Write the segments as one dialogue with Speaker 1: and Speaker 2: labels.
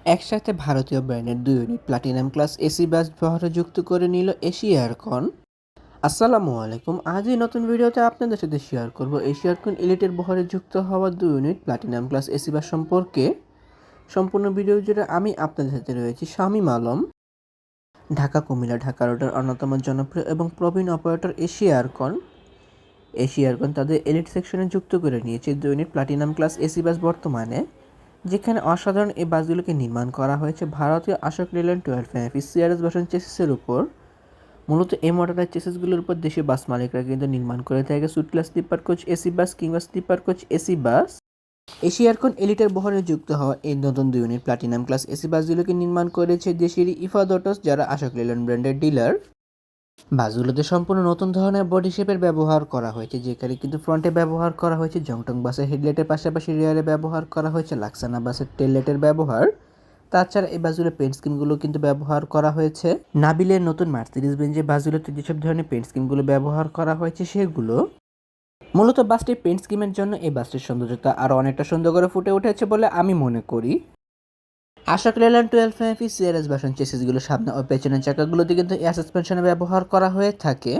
Speaker 1: একসাথে ভারতীয় ব্র্যান্ডের ২ unit platinum class AC bus ব্যবহারে যুক্ত করে নিল এশিয়ারকন। আসসালামু আলাইকুম। আজ এই নতুন ভিডিওতে আপনাদের সাথে শেয়ার করব এশিয়ারকন এলিটের বহরে যুক্ত হওয়া ২ unit platinum class AC bus সম্পর্কে। সম্পূর্ণ ভিডিও জুড়ে আমি আপনাদের সাথে রয়েছি শামীম আলম। ঢাকা কুমিল্লা ঢাকা রোডের অন্যতম জনপ্রিয় এবং প্রবীণ অপারেটর এশিয়ারকন। এশিয়ারকন তাদের এলিট সেকশনে যুক্ত করে নিয়েছে ২ unit platinum class AC bus বর্তমানে, যেখানে অসাধারণ এই বাসগুলোকে নির্মাণ করা হয়েছে ভারতীয় অশোক লেল্যান্ড 12 সিআরএস ভার্সন চেসিসের উপর। মূলত এই মডেলের চেসিসগুলোর উপর দেশীয় বাস মালিকরা কিন্তু নির্মাণ করে থাকে suite class sleeper coach AC bus কিংবা স্লিপার কোচ এসি বাস। এশিয়ারকন এলিটের বহরে যুক্ত হওয়া এই নতুন ২ ইউনিট প্লাটিনাম ক্লাস এসি বাসগুলোকে নির্মাণ করেছে দেশের ইফাদ অটোস, যারা অশোক লেল্যান্ড ব্র্যান্ডের ডিলার। বাসগুলোতে সম্পূর্ণ নতুন ধরনের বডি শেপের ব্যবহার করা হয়েছে, যেখানে কিন্তু ফ্রন্টে ব্যবহার করা হয়েছে জংটং বাসের হেডলাইটের পাশাপাশি রিয়ারে ব্যবহার করা হয়েছে লাক্সানা বাসের টেললাইটের ব্যবহার। তাছাড়া এই বাসগুলোর পেন্ট স্কিমগুলো কিন্তু ব্যবহার করা হয়েছে নাবিলের নতুন মার্সিডিজ বেঞ্জের বাসগুলোতে যেসব ধরনের পেন্ট স্কিমগুলো ব্যবহার করা হয়েছে সেগুলো। মূলত বাসটির পেন্ট স্কিমের জন্য এই বাসটির সৌন্দর্যতা আরও অনেকটা সুন্দর করে ফুটে উঠেছে বলে আমি মনে করি। অশোক লেল্যান্ড 12 সিআরএস ভার্সন চেসিসগুলো সামনে ও পেছনের চাকাগুলোতে কিন্তু এয়ার সাসপেনশনে ব্যবহার করা হয়ে থাকে।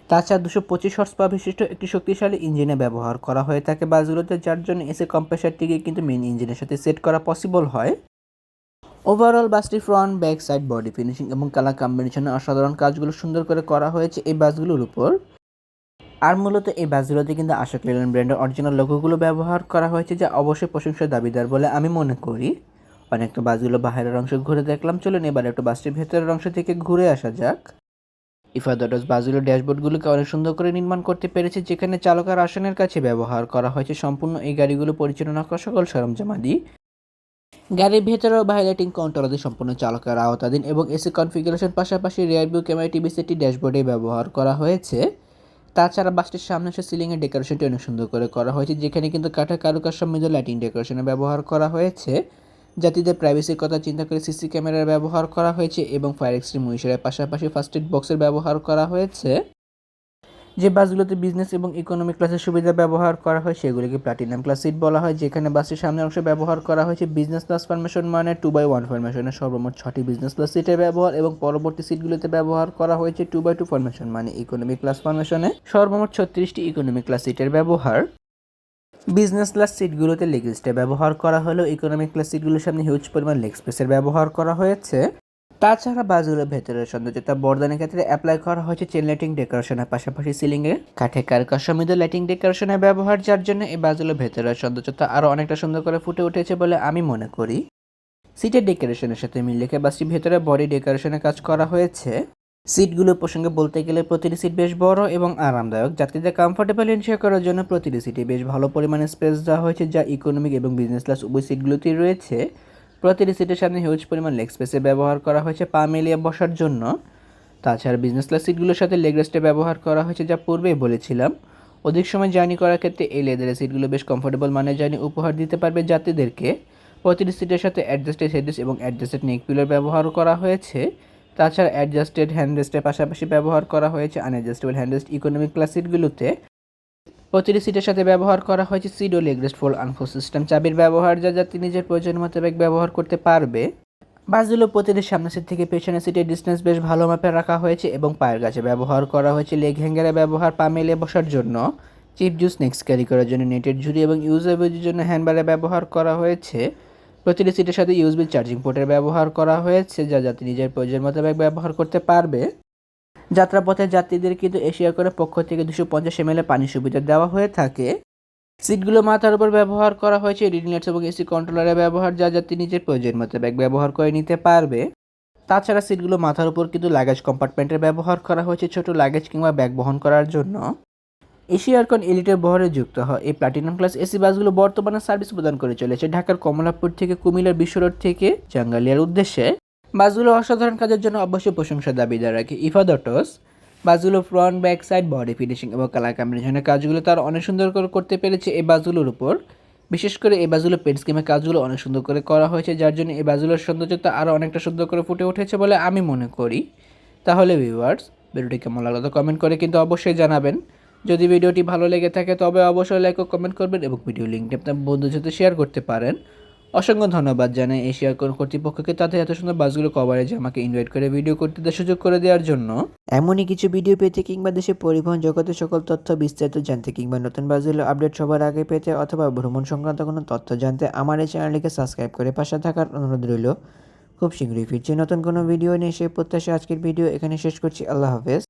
Speaker 1: তাছাড়া 225 হর্স পাওয়ার বিশিষ্ট একটি শক্তিশালী ইঞ্জিনে ব্যবহার করা হয়ে থাকে বাসগুলোতে, যার জন্য এসি কম্প্রেসারটিকে কিন্তু মেইন ইঞ্জিনের সাথে সেট করা পসিবল হয়। ওভারঅল বাসটির front back side body finishing এবং কালার কম্বিনেশনে অসাধারণ কাজগুলো সুন্দর করে করা হয়েছে এই বাসগুলোর উপর। আর মূলত এই বাসগুলোতে কিন্তু অশোক লেল্যান্ড ব্র্যান্ডের অরিজিনাল লোগোগুলো ব্যবহার করা হয়েছে, যা অবশ্যই প্রশংসার দাবিদার বলে আমি মনে করি। অনেক তো বাসগুলো বাইরের অংশ ঘুরে দেখলাম, চলুন এবার একটু বাসটির ভেতরের অংশ থেকে ঘুরে আসা যাক। ইফাদ অটোস বাসগুলোর ড্যাশবোর্ডগুলোকে অনেক সুন্দর করে নির্মাণ করতে পেরেছে, যেখানে চালকের আসনের কাছে ব্যবহার করা হয়েছে সম্পূর্ণ এই গাড়িগুলো পরিচালনা করা সকল সরঞ্জামাদি। গাড়ির ভেতরে ও বাইরে লাইটিং কাউন্টারতে সম্পূর্ণ চালকের আওতাধীন এবং এসি কনফিগারেশন পাশাপাশি রিয়ার ভিউ ক্যামেরা টিভি সেটটি ড্যাশবোর্ডে ব্যবহার করা হয়েছে। তাছাড়া বাসটির সামনে এসে সিলিংয়ের ডেকোরেশনটি অনেক সুন্দর করে করা হয়েছে, যেখানে কিন্তু কাঠের কারুকাজ সমৃদ্ধ লাইটিং ডেকোরেশনে ব্যবহার করা হয়েছে। যাত্রীদের প্রাইভেসির কথা চিন্তা করে সিসি ক্যামেরার ব্যবহার করা হয়েছে এবং ফায়ার এক্সটিংগুইশারের পাশাপাশি ফার্স্ট এড বক্সের ব্যবহার করা হয়েছে। যে বাসগুলোতে বিজনেস এবং ইকোনমি ক্লাসের সুবিধা ব্যবহার করা হয় সেগুলিকে প্লাটিনাম ক্লাস সিট বলা হয়, যেখানে বাসের সামনের অংশে ব্যবহার করা হয়েছে বিজনেস ক্লাস ফরমেশন মানে 2x1 ফরমেশনের সর্বমোট 6টি বিজনেস ক্লাস সিটের ব্যবহার এবং পরবর্তী সিটগুলিতে ব্যবহার করা হয়েছে 2x2 ফরমেশন মানে ইকোনমি ক্লাস ফরমেশনে সর্বমোট 36টি ইকোনমি ক্লাস সিটের ব্যবহার। বিজনেস ক্লাস সিটগুলোতে লেগ স্টে ব্যবহার করা হলেও ইকোনমিক ক্লাস সিটগুলোর সামনে হিউজ পরিমাণ লেগ স্পেসের ব্যবহার করা হয়েছে। তাছাড়া বাসগুলোর ভেতরের সৌন্দর্যতা বর্ধনের ক্ষেত্রে অ্যাপ্লাই করা হয়েছে চেন লাইটিং ডেকোরেশনের পাশাপাশি সিলিংয়ে কাঠে কারুকাজ সমৃদ্ধ লাইটিং ডেকোরেশনের ব্যবহার, যার জন্য এই বাসগুলোর ভেতরের সৌন্দর্যতা আরও অনেকটা সুন্দর করে ফুটে উঠেছে বলে আমি মনে করি। সিটের ডেকোরেশনের সাথে মিল রেখে বাসটির ভেতরে বডি ডেকোরেশনের কাজ করা হয়েছে। সিটগুলো প্রসঙ্গে বলতে গেলে প্রতিটি সিট বেশ বড় এবং আরামদায়ক। যাত্রীদের কমফোর্টেবল এনশিওর করার জন্য প্রতিটি সিটে বেশ ভালো পরিমাণে স্পেস দেওয়া হয়েছে, যা ইকোনমিক এবং বিজনেস ক্লাস উভয় সিটগুলোতেই রয়েছে। প্রতিটি সিটের সামনে হিউজ পরিমাণ লেগ স্পেসে ব্যবহার করা হয়েছে পা মিলিয়ে বসার জন্য। তাছাড়া বিজনেস ক্লাস সিটগুলোর সাথে লেগ রেস্টে ব্যবহার করা হয়েছে, যা পূর্বেই বলেছিলাম। অধিক সময় জার্নি করার ক্ষেত্রে এই লেদারের সিটগুলো বেশ কমফোর্টেবল মানের জার্নি উপহার দিতে পারবে যাত্রীদেরকে। প্রতিটি সিটের সাথে অ্যাডজাস্টেড হেডরেস্ট এবং অ্যাডজাস্টেড নেক পিলোর ব্যবহার করা হয়েছে। তাছাড়া অ্যাডজাস্টেড হ্যান্ডরেস্টের পাশাপাশি ব্যবহার করা হয়েছে আনঅ্যাডজাস্টেবল হ্যান্ডরেস্ট ইকোনমিক ক্লাস সিটগুলোতে। প্রতিটি সিটের সাথে ব্যবহার করা হয়েছে সিট ও leg rest fold unfold system চাবির ব্যবহার, যা যাত্রী নিজের প্রয়োজন মোতাবেক ব্যবহার করতে পারবে। বাসগুলো প্রতিটি সামনের সিট থেকে পেছনের সিটের ডিস্টেন্স বেশ ভালো মাপে রাখা হয়েছে এবং পায়ের কাছে ব্যবহার করা হয়েছে লেগ হ্যাঙ্গারের ব্যবহার পা মেলে বসার জন্য। চিপ জুস স্ন্যাক্স ক্যারি করার জন্য নেটের ঝুড়ি এবং ইউজের জন্য হ্যান্ডবারের ব্যবহার করা হয়েছে। প্রতিটি সিটের সাথে ইউএসবি চার্জিং পোর্টের ব্যবহার করা হয়েছে, যা যাত্রী নিজের প্রয়োজন মোতাবেক ব্যবহার করতে পারবে। যাত্রাপথে যাত্রীদের কিন্তু এশিয়ারকনের পক্ষ থেকে 250 ml পানির সুবিধা দেওয়া হয়ে থাকে। সিটগুলো মাথার উপর ব্যবহার করা হয়েছে রিডিং লাইটস এবং এসি কন্ট্রোলারের ব্যবহার, যা যাত্রী নিজের প্রয়োজন মোতাবেক ব্যবহার করে নিতে পারবে। তাছাড়া সিটগুলো মাথার উপর কিন্তু লাগেজ কম্পার্টমেন্টের ব্যবহার করা হয়েছে ছোট লাগেজ কিংবা ব্যাগ বহন করার জন্য। এশিয়ারকন এলিটের বহরে যুক্ত হয় এই প্লাটিনাম ক্লাস এসি বাসগুলো বর্তমানে সার্ভিস প্রদান করে চলেছে ঢাকার কমলাপুর থেকে কুমিল্লার বিশ্ব রোড থেকে জাঙ্গালিয়ার উদ্দেশ্যে। বাসগুলো অসাধারণ কাজের জন্য অবশ্যই প্রশংসা দাবিদার রাখে ইফাদ অটোস। বাসগুলো front back side body finishing এবং কালার কম্বিনেশনের কাজগুলো তারা অনেক সুন্দর করে করতে পেরেছে এই বাসগুলোর উপর। বিশেষ করে এই বাসগুলো পেন্ট স্কিমের কাজগুলো অনেক সুন্দর করে করা হয়েছে, যার জন্য এই বাসগুলোর সৌন্দর্যতা আরও অনেকটা সুন্দর করে ফুটে উঠেছে বলে আমি মনে করি। তাহলে ভিউয়ার্স, ভিডিওটি কেমন লাগলো কমেন্ট করে কিন্তু অবশ্যই জানাবেন। যদি ভিডিওটি ভালো লেগে থাকে তবে অবশ্যই লাইক ও কমেন্ট করবেন এবং ভিডিও লিঙ্কটি আপনার বন্ধুদের সাথে শেয়ার করতে পারেন। অসংখ্য ধন্যবাদ জানাই এশিয়ার কোন কর্তৃপক্ষকে তাদের এত সুন্দর বাসগুলো কভারেজে আমাকে ইনভাইট করে ভিডিও করতে সুযোগ করে দেওয়ার জন্য। এমনই কিছু ভিডিও পেতে কিংবা দেশে পরিবহন জগতের সকল তথ্য বিস্তারিত জানতে কিংবা নতুন বাসগুলো আপডেট সবার আগে পেতে অথবা ভ্রমণ সংক্রান্ত কোনো তথ্য জানতে আমার এই চ্যানেলটিকে সাবস্ক্রাইব করে পাশে থাকার অনুরোধ রইল। খুব শীঘ্রই ফিরছি নতুন কোনো ভিডিও নিয়ে, সেই প্রত্যাশা আজকের ভিডিও এখানে শেষ করছি। আল্লাহ হাফেজ।